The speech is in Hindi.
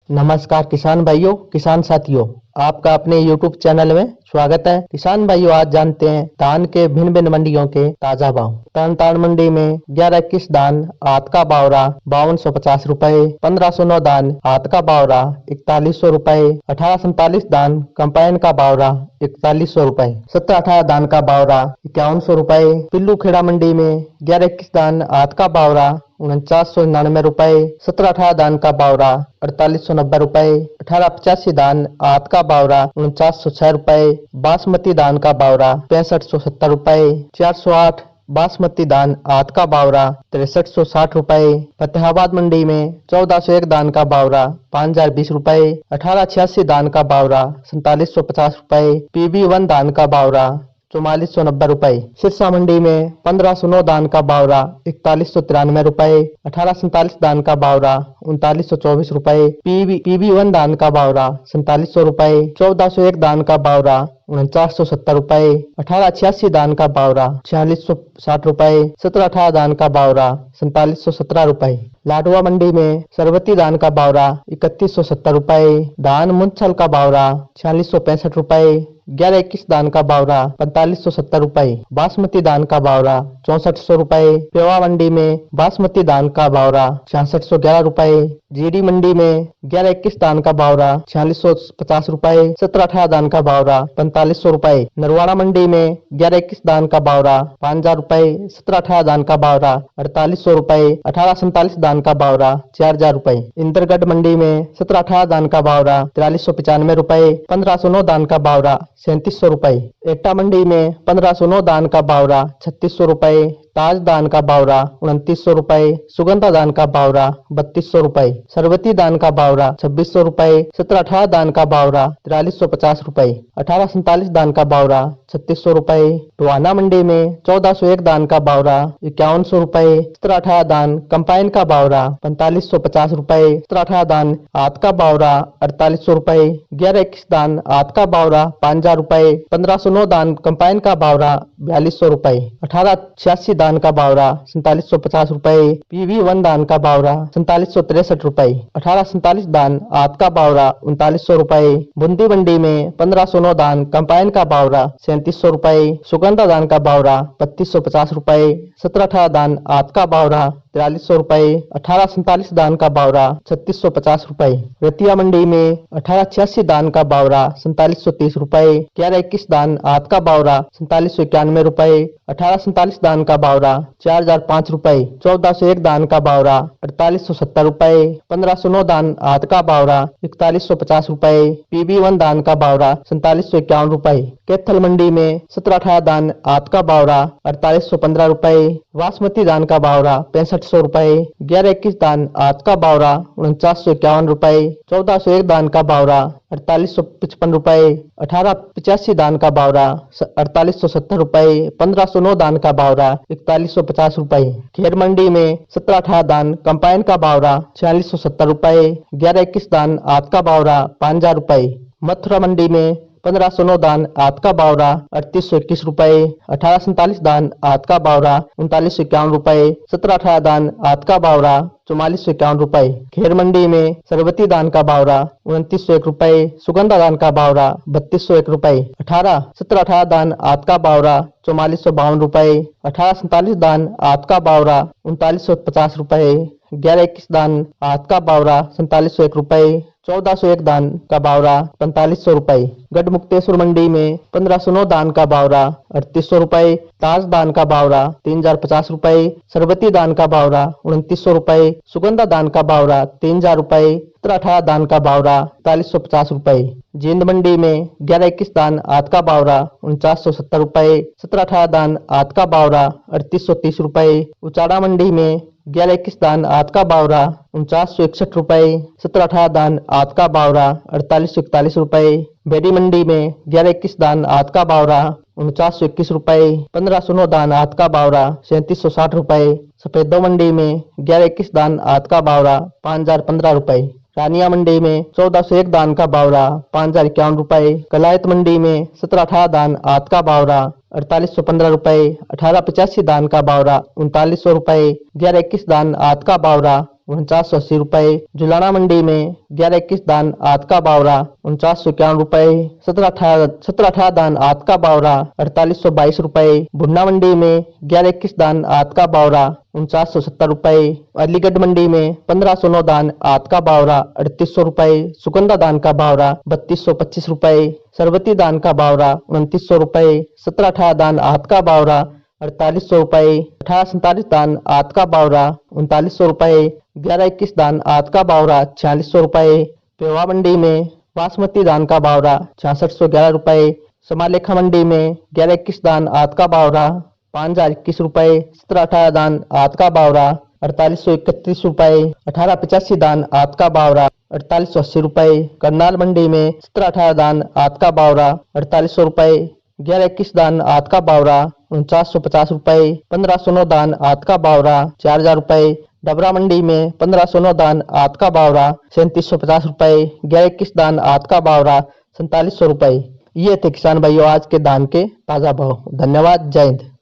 नमस्कार किसान भाइयों, किसान साथियों, आपका अपने YouTube चैनल में स्वागत है। किसान भाइयों, आज जानते हैं धान के भिन्न भिन्न मंडियों के ताजा भाव। तरण मंडी में 11-21 धान आत का भाव रहा 5250 रुपए, 1509 धान आत का भाव रहा 4100 रुपए, 1847 धान कंपाइन का भाव रहा 4100 रुपए, 17-18 धान का भाव रहा 5100 रुपए। पिल्लू खेड़ा मंडी में 11-21 धान आत का भाव रहा 4999 रुपए, 17-18 धान का भाव रहा 4890 रुपए, 1885 धान आत का भाव रहा 4906 रुपए, बासमती धान का भाव रहा 6570 रुपए, 408 बासमती धान आत का भाव रहा 6360 रुपए। फतेहाबाद मंडी में 1401 धान का भाव रहा 5020 रुपए, 1886 धान का भाव रहा 4750 रुपए, PB1 धान का भाव रहा 4490 रुपए। सिरसा मंडी में 1509 धान का भाव रहा 4193 रुपए, 1847 धान का भाव रहा 3924 रुपए, PB1 धान का भाव रहा 4700 रुपए, 1401 धान का भाव रहा 4970 रुपए, 1886 धान का भाव रहा 4660 रुपए, 17-18 धान का भाव रहा 4717 रुपए। लाडवा मंडी में सरबती धान का भाव रहा 3170 रुपए, धान मुंछल का भाव रहा 4665 रुपए, 11-21 धान का भाव रहा 4570 रुपए, बासमती धान का भाव रहा 6400 रुपए। पेवा मंडी में बासमती धान का भाव रहा 6611 रुपए, जीडी मंडी में 11-21 धान का भाव रहा 4650 रुपए, 17-18 धान का भाव रहा 4500 रुपए। नरवाड़ा मंडी में 11-21 धान का भाव रहा 5000 रुपए, 17-18 धान का भाव रहा 4800 रुपए, 1847 धान का भाव रहा 4000 रुपए। इंदरगढ़ मंडी में 17-18 धान का भाव रहा 4395 रुपए, 1509 धान का भाव रहा 3700 रुपए। एटा मंडी में 1509 धान का भाव रहा 3600 रुपए, ताज धान का भाव रहा 2900 रुपए, सुगंधा धान का भाव रहा 3200 रुपए, सरबती धान का भाव रहा 2600 रुपए, 17-18 धान का भाव रहा 4350 रुपए, 1847 धान का भाव रहा 3600 रुपए। टोहाना मंडी में 1401 धान का भाव रहा 5100 रुपए, 17-18 धान कंपाइन का भाव रहा 4550 रुपए, 17-18 धान आत का भाव रहा 4800 रुपए, 11-21 धान आत का भाव रहा 5000 रुपए, 1509 धान कंपाइन का भाव रहा 4200 रुपए, 1886 धान का भाव रहा 4750 रुपए, PB1 धान का भाव रहा 4763 रुपए, 1847 धान आत का भाव रहा 3900 रुपए। बूंदी मंडी में 1509 धान कंपाइन का भाव रहा 3700 रुपए, सुगंधा धान का भाव रहा 3250 रुपए, 17-18 धान आत का भाव रहा 4300 रुपए, 1847 धान का भाव रहा 3650 रुपए। रतिया मंडी में 1886 धान का भाव रहा 4730 रुपए, 11-21 धान आत का भाव रहा 4791 रुपए, 1847 धान का भाव रहा 4005 रुपए, 1401 धान का भाव रहा 4870 रुपए, 1509 धान आत का भाव रहा 4150 रुपए, PB1 धान का भाव रहा 4751 रुपए। कैथल मंडी में 17-18 धान आत का भाव रहा 4815 रुपए, बासमती धान का भाव रहा 6500 रुपए, 11-21 धान आत का भाव रहा 4951 रुपए, 1401 धान का भाव रहा 4855 रुपए, 1885 धान का भाव रहा 4870 रुपए, 1509 धान का भाव रहा 4150 रुपए। खेर मंडी में 17-18 धान कंपाइन का भाव रहा 4670 रुपए, 11-21 धान आत का भाव रहा 5000 रुपए। मथुरा मंडी में 1509 धान आत का भाव रहा 3821 रुपए, 1847 धान आत का भाव रहा 3951 रुपए, 17-18 धान आत का भाव रहा 4451 रुपए। खेर मंडी में सरबती धान का भाव रहा 2901 रुपए, सुगंधा धान का भाव रहा 3201 रुपए, 17-18 धान आत का भाव रहा 4452 रुपए, 1847 धान आत का भाव रहा 3950 रुपए, 11-21 धान आत का भाव रहा 4701 रुपए, 1401 धान का भाव रहा 4500 रुपए। गढ़मुक्तेश्वर मंडी में 1509 धान का भाव रहा 3800 रुपए, ताज धान का भाव रहा 3050 रुपए, सरबती धान का भाव रहा 2900 रुपए, सुगंधा धान का भाव रहा 3000 रुपए, 17-18 धान का भाव रहा 4350 रुपए। जींद मंडी में 11-21 धान आत का भाव रहा 4970 रुपए, 17-18 धान आत का भाव रहा 3830 रुपए। उचाड़ा मंडी में 11-21 धान आत का भाव रहा 4961 रुपए, 17-18 धान आत का भाव रहा 4841 रुपए। बेडी मंडी में 11-21 धान आत का भाव रहा 4921 रुपए, 1509 धान आत का भाव रहा 3760 रुपए। सफेदो मंडी में 11-21 धान आत का भाव रहा 5015 रुपए। रानिया मंडी में 1401 धान का भाव रहा 5051 रुपए। कलायत मंडी में 17-18 धान आत का भाव रहा 4815 रुपए। 1885 धान का भाव रहा 3900 रुपए। 11-21 धान आत का भाव रहा 4980 रुपए। जुलाना मंडी में 11-21 धान आध का बावरा 4951 रुपए। 17-18 धान आध का बावरा 4822 रुपए। भुन्ना मंडी में 11-21 धान आध का बावरा 4970 रुपए। अलीगढ़ मंडी में 1509 धान आध का बावरा 3800 रुपए। सुगंधा धान का बावरा 3225 रुपए। सरबती धान का बावरा 2900 रुपए। 17-18 धान आध का बावरा 4800 रुपए। 18-47 धान आध का बावरा 3900 रुपए। 11-21 धान आध का बावरा 4600 रुपए। पेवा मंडी में बासमती धान का बावरा 6611 रुपए। समालेखा मंडी में 11-21 धान आध का बावरा 5021 रुपए। 17-18 धान आध का बावरा 4831 रुपए। 18-85 धान आध का बावरा 4880 रुपए। करनाल मंडी में 17-18 धान आध का बावरा 4800 रुपए। 11-21 धान आध का बावरा 4950 रुपए। 1509 धान आध का बावरा 4000 रुपए। डबरा मंडी में 1509 धान आध का बावरा 3750 रुपए। 11-21 धान आध का बावरा 4700 रुपए। ये थे किसान भाइयों आज के धान के ताजा भाव। धन्यवाद। जय हिंद।